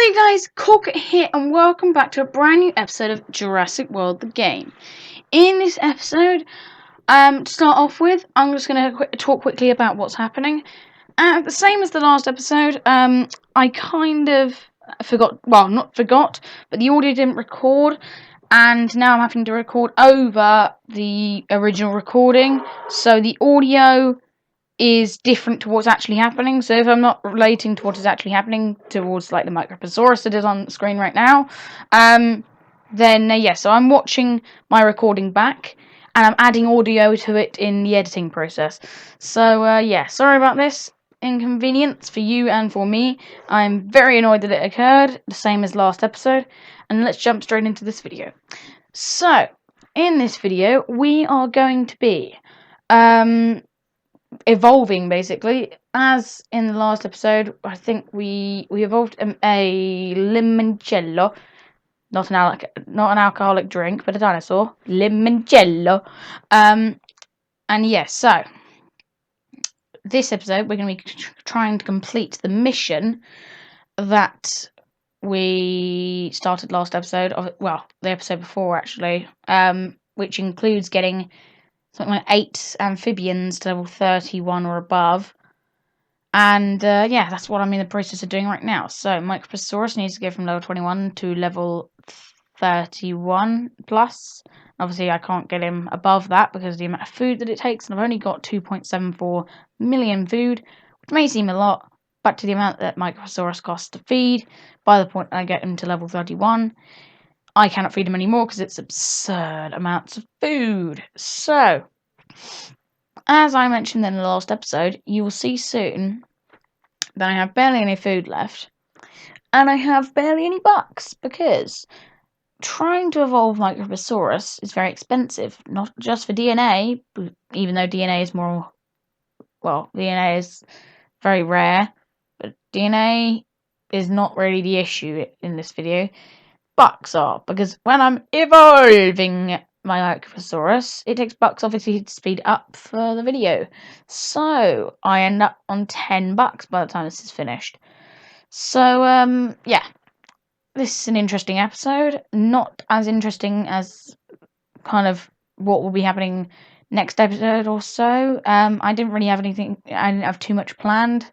Hello guys, coolcat here and welcome back to a brand new episode of Jurassic World The Game. In this episode, to start off with, I'm just going to talk quickly about what's happening. The same as the last episode, I kind of forgot, well, not forgot, but the audio didn't record, and now I'm having to record over the original recording, so the audio is different to what's actually happening. So if I'm not relating to what is actually happening towards like the Microposaurus that is on the screen right now, then yeah, so I'm watching my recording back and I'm adding audio to it in the editing process. So yeah, sorry about this inconvenience for you and for me. I'm very annoyed that it occurred, the same as last episode, and let's jump straight into this video. So in this video we are going to be evolving, basically. As in the last episode, I think we evolved a limoncello, not an alcoholic drink, but a dinosaur, limoncello. And yes, so this episode we're going to be trying to complete the mission that we started last episode, well, the episode before actually, which includes getting something like 8 amphibians to level 31 or above. And yeah, that's what I'm in the process of doing right now. So Microposaurus needs to go from level 21 to level 31 plus. Obviously, I can't get him above that because of the amount of food that it takes, and I've only got 2.74 million food, which may seem a lot, but to the amount that Microposaurus costs to feed, by the point I get him to level 31, I cannot feed him anymore because it's absurd amounts of food. So, as I mentioned in the last episode, you will see soon that I have barely any food left, and I have barely any bucks, because trying to evolve Microposaurus is very expensive, not just for DNA, even though DNA is more, well, DNA is very rare, but DNA is not really the issue in this video. Bucks are, because when I'm evolving my Microposaurus, it takes bucks obviously to speed up for the video, so I end up on 10 bucks by the time this is finished. So yeah, this is an interesting episode, not as interesting as kind of what will be happening next episode or so. I didn't really have anything, I didn't have too much planned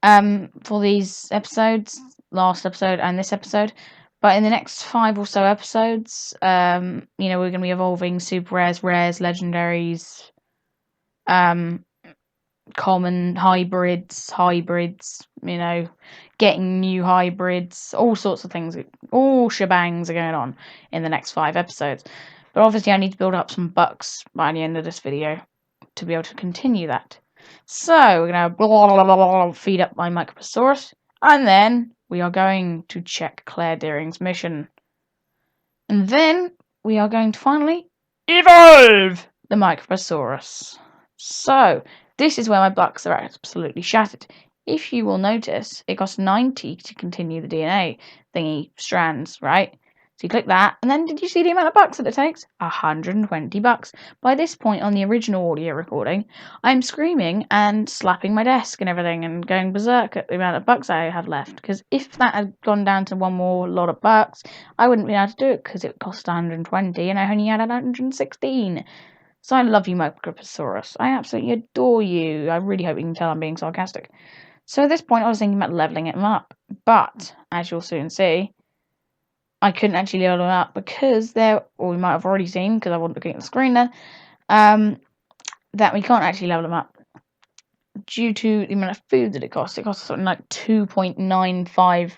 for these episodes, last episode and this episode. But in the next 5 or so episodes, we're going to be evolving super rares, legendaries, common hybrids, getting new hybrids, all sorts of things, all shebangs are going on in the next 5 episodes. But obviously I need to build up some bucks by the end of this video to be able to continue that. So we're going to feed up my Microposaurus, and then we are going to check Claire Deering's mission. And then we are going to finally evolve the Microposaurus. So this is where my bucks are absolutely shattered. If you will notice, it costs 90 to continue the DNA thingy strands, right? So you click that, and then did you see the amount of bucks that it takes? 120 bucks. By this point on the original audio recording, I'm screaming and slapping my desk and everything and going berserk at the amount of bucks I have left. Because if that had gone down to one more lot of bucks, I wouldn't be able to do it because it cost 120 and I only had 116. So I love you, Microposaurus. I absolutely adore you. I really hope you can tell I'm being sarcastic. So at this point, I was thinking about leveling him up. But, as you'll soon see, I couldn't actually level him up because or we might have already seen, because I wasn't looking at the screen then, that we can't actually level him up due to the amount of food that it costs. It costs something like 2.95,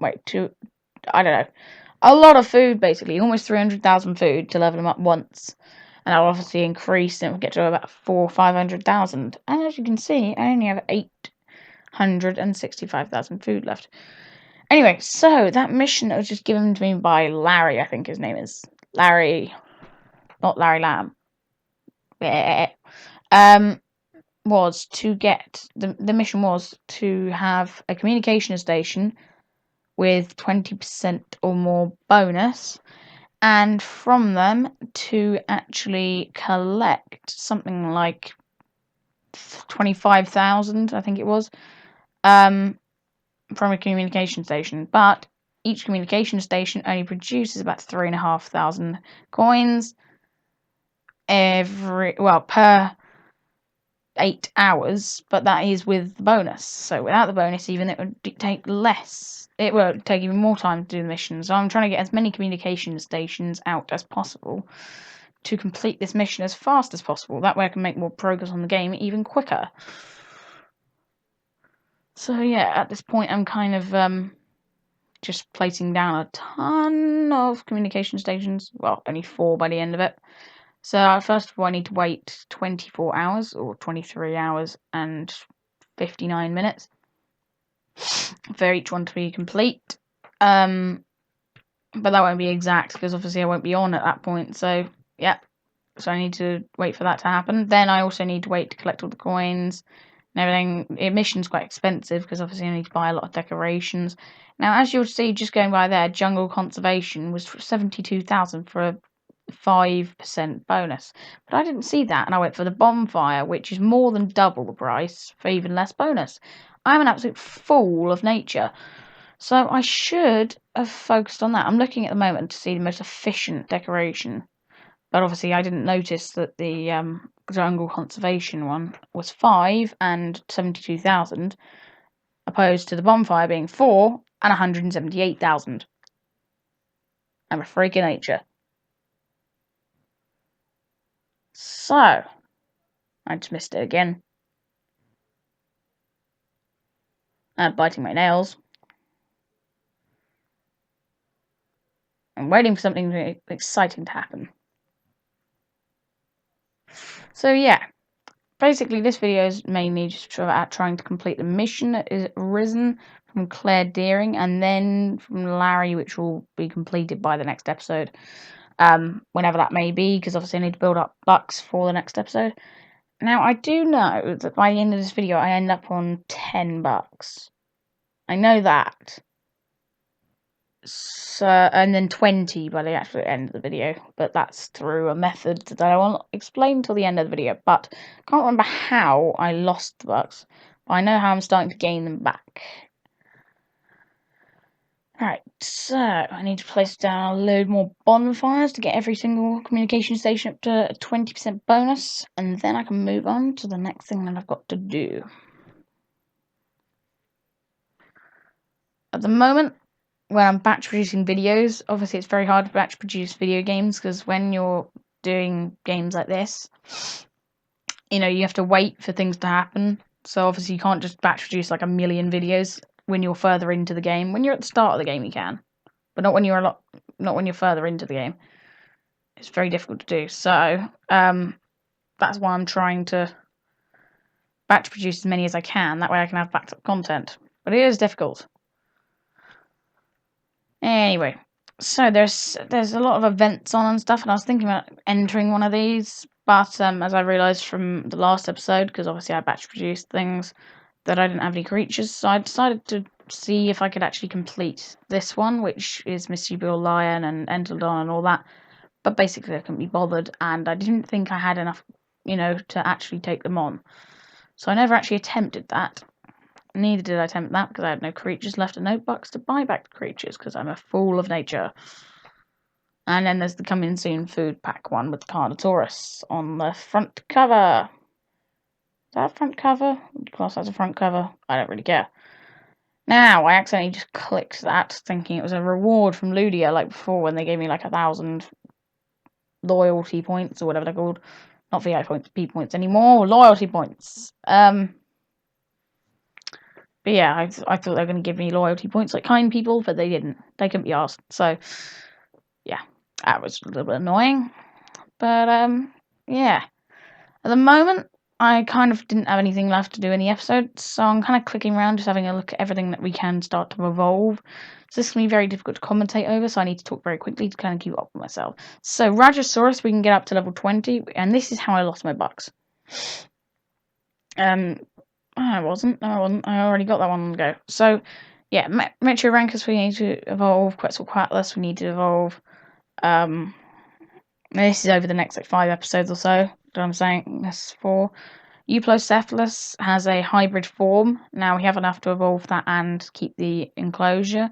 I don't know, a lot of food basically, almost 300,000 food to level him up once. And I'll obviously increase and we'll get to about 400,000 or 500,000. And as you can see, I only have 865,000 food left. Anyway, so that mission that was just given to me by Larry, I think his name is. Larry, not Larry Lamb. Was to get, the mission was to have a communication station with 20% or more bonus, and from them to actually collect something like 25,000, I think it was, from a communication station, but each communication station only produces about 3,500 coins per 8 hours, but that is with the bonus. So without the bonus, even, it would take less. It would take even more time to do the mission. So I'm trying to get as many communication stations out as possible to complete this mission as fast as possible. That way I can make more progress on the game even quicker. So yeah, at this point I'm kind of just placing down a ton of communication stations. Well, only 4 by the end of it. So first of all, I need to wait 24 hours or 23 hours and 59 minutes for each one to be complete. But that won't be exact because obviously I won't be on at that point. So yeah, so I need to wait for that to happen. Then I also need to wait to collect all the coins and everything. The mission's quite expensive because obviously I need to buy a lot of decorations. Now, as you'll see, just going by there, jungle conservation was 72,000 for a 5% bonus, but I didn't see that, and I went for the bonfire, which is more than double the price for even less bonus. I'm an absolute fool of nature, so I should have focused on that. I'm looking at the moment to see the most efficient decoration, but obviously I didn't notice that the jungle conservation one was 5 and 72,000, opposed to the bonfire being 4 and 178,000. I'm a freak of nature. So, I just missed it again. Biting my nails. I'm waiting for something really exciting to happen. So yeah, basically this video is mainly just about trying to complete the mission that is risen from Claire Deering, and then from Larry, which will be completed by the next episode. Whenever that may be, because obviously I need to build up bucks for the next episode. Now, I do know that by the end of this video, I end up on 10 bucks. I know that. So, and then 20 by the actual end of the video. But that's through a method that I won't explain till the end of the video. But I can't remember how I lost the bucks. But I know how I'm starting to gain them back. Alright, so I need to place down a load more bonfires to get every single communication station up to a 20% bonus, and then I can move on to the next thing that I've got to do. At the moment, when I'm batch producing videos, obviously it's very hard to batch produce video games, because when you're doing games like this, you have to wait for things to happen. So obviously you can't just batch produce like a million videos when you're further into the game. When you're at the start of the game, you can, but not when you're further into the game. It's very difficult to do. So that's why I'm trying to batch produce as many as I can. That way I can have backed up content. But it is difficult. Anyway, so there's a lot of events on and stuff, and I was thinking about entering one of these, but as I realised from the last episode, because obviously I batch produced things, that I didn't have any creatures, so I decided to see if I could actually complete this one, which is Misty Bill Lion and Enteldon and all that. But basically I couldn't be bothered, and I didn't think I had enough, to actually take them on. So I never actually attempted that. Neither did I attempt that because I had no creatures left and no bucks to buy back the creatures, because I'm a fool of nature. And then there's the coming soon food pack one with the Carnotaurus on the front cover. Is that a front cover? Class as a front cover? I don't really care. Now, I accidentally just clicked that, thinking it was a reward from Ludia, like before when they gave me like 1,000 loyalty points or whatever they're called. Not VI points, P points anymore. Loyalty points. But yeah, I thought they were going to give me loyalty points like kind people, but they didn't. They couldn't be asked. So, yeah, that was a little bit annoying. But, yeah. At the moment, I kind of didn't have anything left to do in the episode, so I'm kind of clicking around, just having a look at everything that we can start to evolve. So this is going to be very difficult to commentate over, so I need to talk very quickly to kind of keep up with myself. So, Rajasaurus, we can get up to level 20, and this is how I lost my bucks. I wasn't. I already got that one on the go. So, yeah, Metroranchus we need to evolve. Quetzalcoatlus we need to evolve. This is over the next 5 episodes or so. What I'm saying, that's 4. Euplocephalus has a hybrid form. Now we have enough to evolve that and keep the enclosure.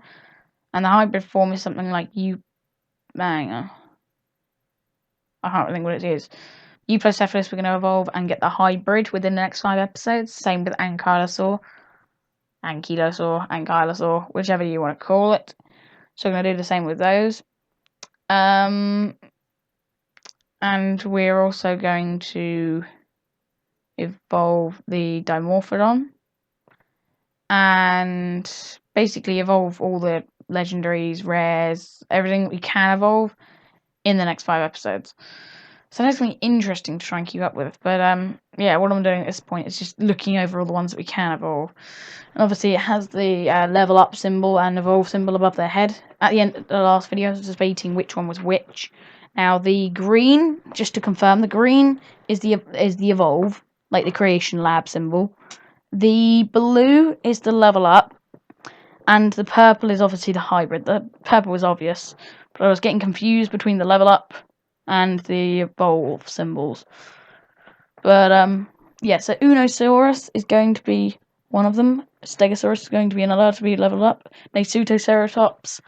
And the hybrid form is something like hang on. I can't think what it is. Euplocephalus we're going to evolve and get the hybrid within the next 5 episodes. Same with Ankylosaur, Ankylosaur, whichever you want to call it. So we're going to do the same with those. And we're also going to evolve the Dimorphodon. And basically evolve all the legendaries, rares, everything we can evolve in the next 5 episodes. So that's going to be interesting to try and keep up with. But yeah, what I'm doing at this point is just looking over all the ones that we can evolve. And obviously it has the level up symbol and evolve symbol above their head. At the end of the last video, I was debating which one was which. Now the green, just to confirm, the green is the evolve, like the creation lab symbol. The blue is the level up, and the purple is obviously the hybrid. The purple was obvious, but I was getting confused between the level up and the evolve symbols. But yeah, so Unosaurus is going to be one of them. Stegosaurus is going to be another to be leveled up. Nasutoceratops,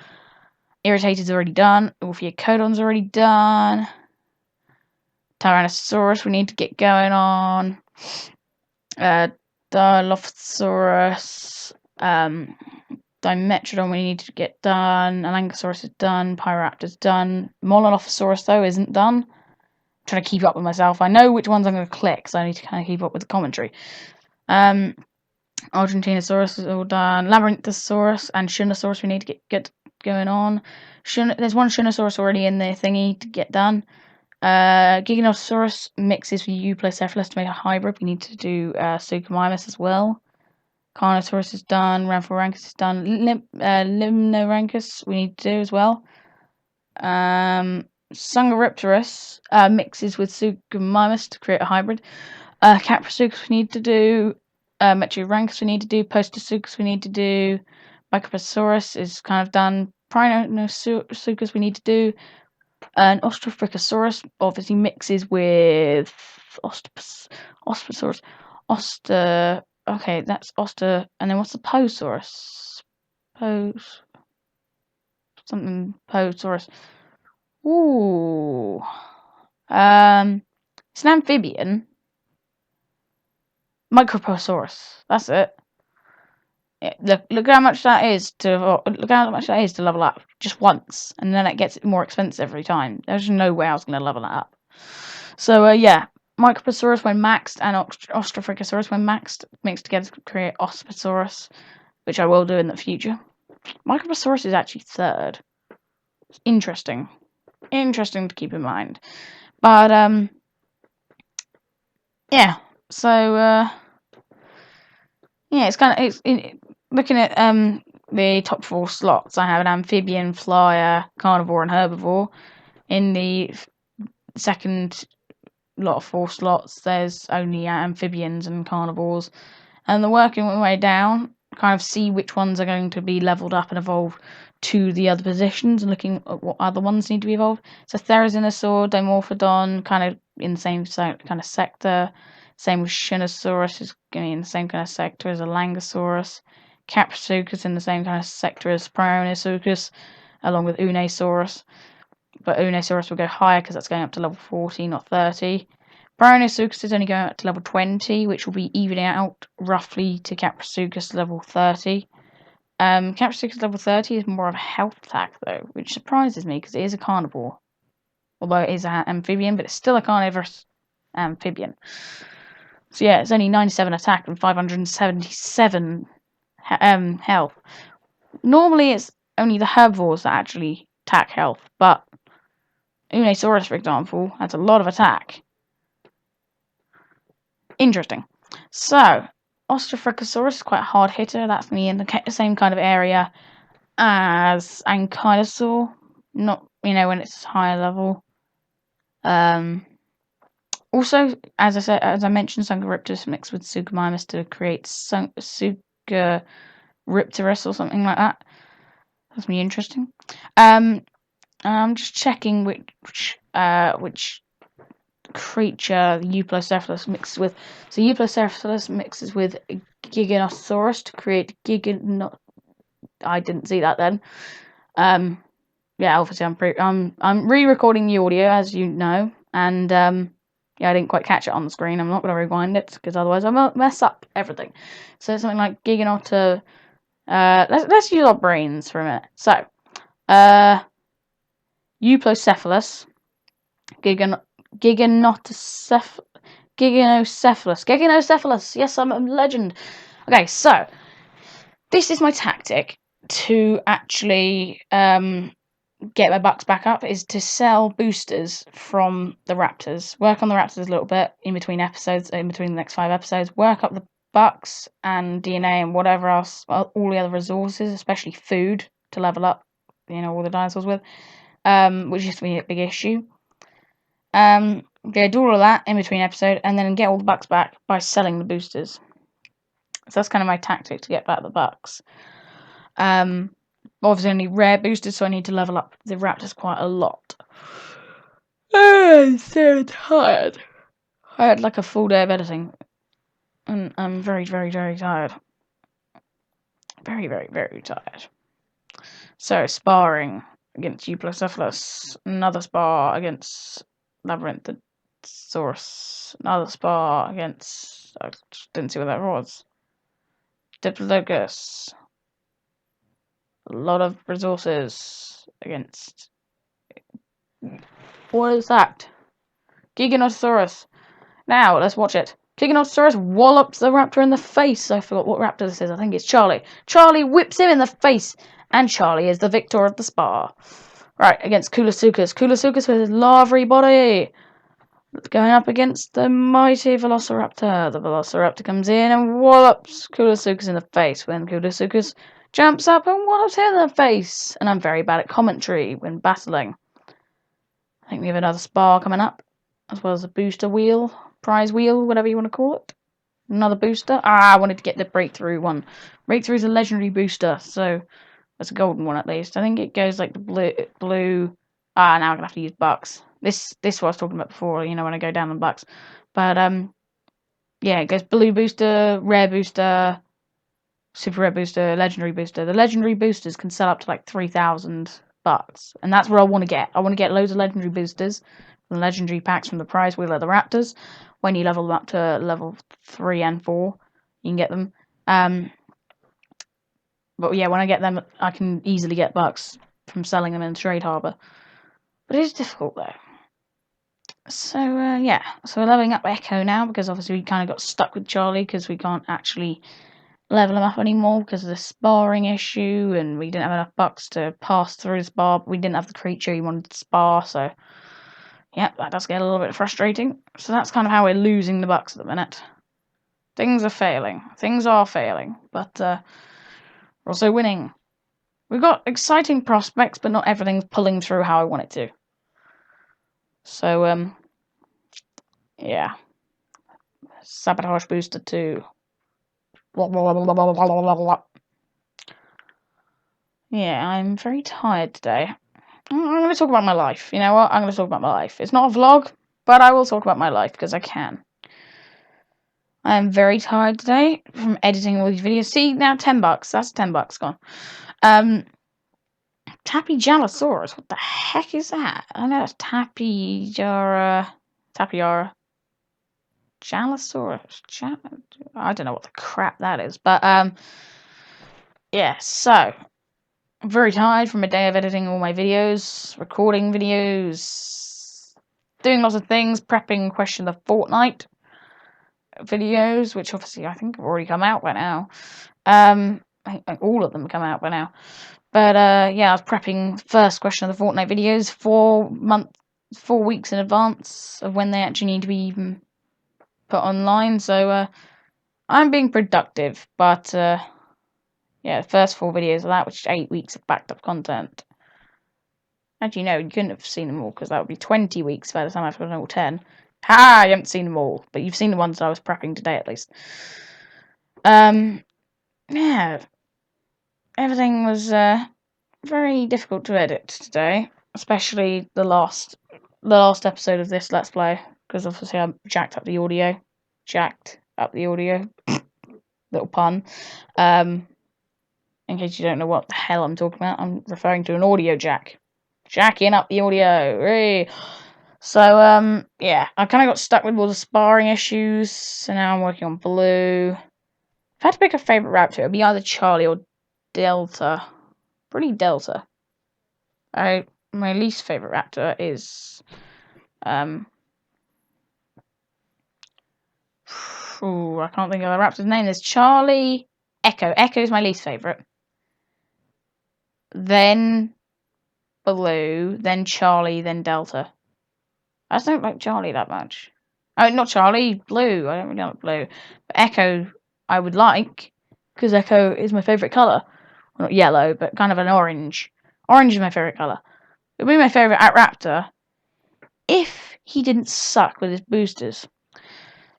Irritated's already done. Ophiocodon's already done. Tyrannosaurus we need to get going on. Dilophosaurus, Dimetrodon we need to get done. Alangosaurus is done. Pyroraptor's done. Mololophosaurus though isn't done. I'm trying to keep up with myself. I know which ones I'm going to click, so I need to kind of keep up with the commentary. Argentinosaurus is all done. Labyrinthosaurus and Shunosaurus we need to get going on. There's one Shunosaurus already in the thingy to get done. Giganotosaurus mixes with Euplocephalus to make a hybrid. We need to do Suchomimus as well. Carnotaurus is done. Rhamphorhynchus is done. Limnorhynchus we need to do as well. Sungoripterus mixes with Suchomimus to create a hybrid. Caprosuchus we need to do. Metriorhynchus we need to do. Postosuchus we need to do. Microposaurus is kind of done. Prinosuchus we need to do. And Austrorhynchosaurus obviously mixes with Ostrosaurus. Okay, that's Oster. And then what's the Posaurus? Posaurus. Ooh. It's an amphibian. Microposaurus. That's it. Look how much that is to level up just once, and then it gets more expensive every time. There's no way I was going to level that up. So yeah, Microposaurus when maxed and Austrorhynchosaurus when maxed mixed together to create Osmosaurus, which I will do in the future. Microposaurus is actually third. It's interesting to keep in mind. But yeah. So yeah, it's kind of looking at the top 4 slots. I have an amphibian, flyer, carnivore, and herbivore. In the second lot of 4 slots, there's only amphibians and carnivores. And the working my way down, kind of see which ones are going to be leveled up and evolved to the other positions, and looking at what other ones need to be evolved. So Therizinosaur, Dimorphodon, kind of in the same kind of sector. Same with Shinosaurus is going to be in the same kind of sector as Alangosaurus. Caprosuchus in the same kind of sector as Prionosuchus, along with Unosaurus. But Unosaurus will go higher because that's going up to level 40, not 30. Prionosuchus is only going up to level 20, which will be evening out roughly to Caprosuchus level 30. Caprosuchus level 30 is more of a health attack though, which surprises me because it is a carnivore. Although it is an amphibian, but it's still a carnivorous amphibian. So yeah, it's only 97 attack and 577 health. Normally it's only the herbivores that actually attack health, but Unosaurus, for example, has a lot of attack. Interesting. So, Austrorhynchosaurus is quite a hard hitter. That's me in the same kind of area as Ankylosaur. Not, when it's higher level. Also, as I mentioned, Sungoripterus mixed with Suchomimus to create Sungoripterus or something like that. That's really interesting. I'm just checking which creature, Euplocephalus mixes with. So Euplocephalus mixes with Giganotosaurus to create I didn't see that then. Yeah, obviously I'm re-recording the audio, as you know, and yeah, I didn't quite catch it on the screen. I'm not going to rewind it because otherwise I might mess up everything. So something like Giganotosaurus. Let's use our brains for a minute. So, Euplocephalus, Giganocephalus. Yes, I'm a legend. Okay, so this is my tactic to actually get my bucks back up, is to sell boosters from the raptors. Work on the raptors a little bit in between episodes, in between the next 5 episodes. Work up the bucks and DNA and whatever else, all the other resources, especially food to level up, all the dinosaurs with, which used to be a big issue. Do all of that in between episode, and then get all the bucks back by selling the boosters. So that's kind of my tactic to get back the bucks. Obviously, I need rare boosters, so I need to level up the raptors quite a lot. I'm so tired. I had like a full day of editing, and I'm very, very, very tired. Very, very, very tired. So, sparring against Euplocephalus, another spar against Labyrinthosaurus, another spar against, I just didn't see what that was, Diplodocus. A lot of resources against, what is that? Giganotosaurus. Now, let's watch it. Giganotosaurus wallops the raptor in the face. I forgot what raptor this is. I think it's Charlie. Charlie whips him in the face, and Charlie is the victor of the spar. Right, against Coolasuchus. Coolasuchus with his larvae body. Going up against the mighty Velociraptor. The Velociraptor comes in and wallops Coolasuchus in the face when Coolasuchus jumps up and wallops him in the face. And I'm very bad at commentary when battling. I think we have another spar coming up, as well as a booster wheel, prize wheel, whatever you want to call it. Another booster. I wanted to get the breakthrough one. Breakthrough is a legendary booster, so it's a golden one at least. I think it goes like the blue. Now I'm gonna have to use bucks. This what I was talking about before. When I go down on bucks. But yeah, it goes blue booster, rare booster, super rare booster, legendary booster. The legendary boosters can sell up to like 3,000 bucks, and that's what I want to get. I want to get loads of legendary boosters from the legendary packs from the prize wheel of the raptors. When you level them up to level 3 and 4, you can get them. But yeah, when I get them, I can easily get bucks from selling them in the trade harbour. But it is difficult though. So yeah, so we're leveling up Echo now, because obviously we kind of got stuck with Charlie because we can't actually level him up anymore because of the sparring issue, and we didn't have enough bucks to pass through the spar. But we didn't have the creature he wanted to spar, so yeah, that does get a little bit frustrating. So that's kind of how we're losing the bucks at the minute. Things are failing. But we're also winning. We've got exciting prospects, but not everything's pulling through how I want it to. So, yeah. Sabotage booster 2. Yeah, I'm very tired today. I'm going to talk about my life. You know what? I'm going to talk about my life. It's not a vlog, but I will talk about my life because I can. I am very tired today from editing all these videos. See, now 10 bucks. That's 10 bucks gone. Tapijalosaurus. What the heck is that? I know it's Tapiara. Jalosaurus. I don't know what the crap that is. But, yeah, so I'm very tired from a day of editing all my videos, recording videos, doing lots of things, prepping Question of the Fortnight videos, which obviously I think have already come out by now. I think all of them come out by now. But yeah, I was prepping first Question of the Fortnight videos 4 weeks in advance of when they actually need to be even put online. So I'm being productive, but yeah, the first 4 videos of that, which is 8 weeks of backed up content. Actually, no, you couldn't have seen them all because that would be 20 weeks by the time I've done all 10. Ha! You haven't seen them all, but you've seen the ones that I was prepping today at least. Yeah, everything was very difficult to edit today, especially the last episode of this Let's Play. because obviously I jacked up the audio. Little pun. In case you don't know what the hell I'm talking about, I'm referring to an audio jack. Jacking up the audio. Hey. So, yeah, I kind of got stuck with all the sparring issues, so now I'm working on Blue. If I had to pick a favourite raptor, it would be either Charlie or Delta. Pretty Delta. My least favourite raptor is, I can't think of the raptor's name. There's Charlie, Echo. Echo is my least favourite. Then Blue, then Charlie, then Delta. I just don't like Charlie that much. Oh, not Charlie, Blue. I don't really like Blue. But Echo, I would like, because Echo is my favourite colour. Well, not yellow, but kind of an orange. Orange is my favourite colour. It would be my favourite raptor if he didn't suck with his boosters.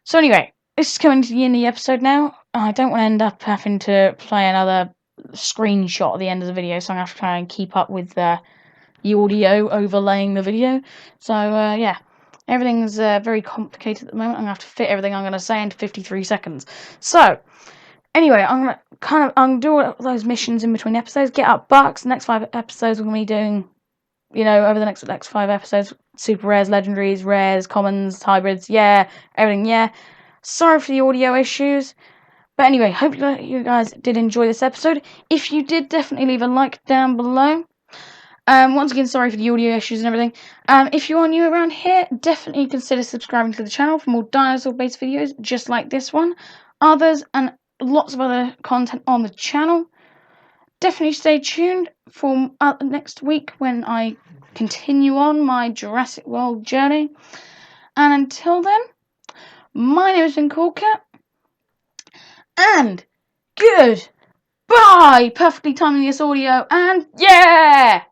So anyway, this is coming to the end of the episode now. I don't want to end up having to play another screenshot at the end of the video, so I'm going to have to try and keep up with the audio overlaying the video. So, yeah. Everything's very complicated at the moment. I'm going to have to fit everything I'm going to say into 53 seconds. So, anyway, I'm going to do all those missions in between episodes, get up bucks. The next 5 episodes we're going to be doing, over the next 5 episodes, super rares, legendaries, rares, commons, hybrids, yeah, everything, yeah. Sorry for the audio issues. But anyway, hope you guys did enjoy this episode. If you did, definitely leave a like down below. Once again, sorry for the audio issues and everything. If you are new around here, definitely consider subscribing to the channel for more dinosaur-based videos just like this one. Others and lots of other content on the channel. Definitely stay tuned for next week when I continue on my Jurassic World journey. And until then, my name has been Coolcat. And goodbye! Perfectly timing this audio, and yeah!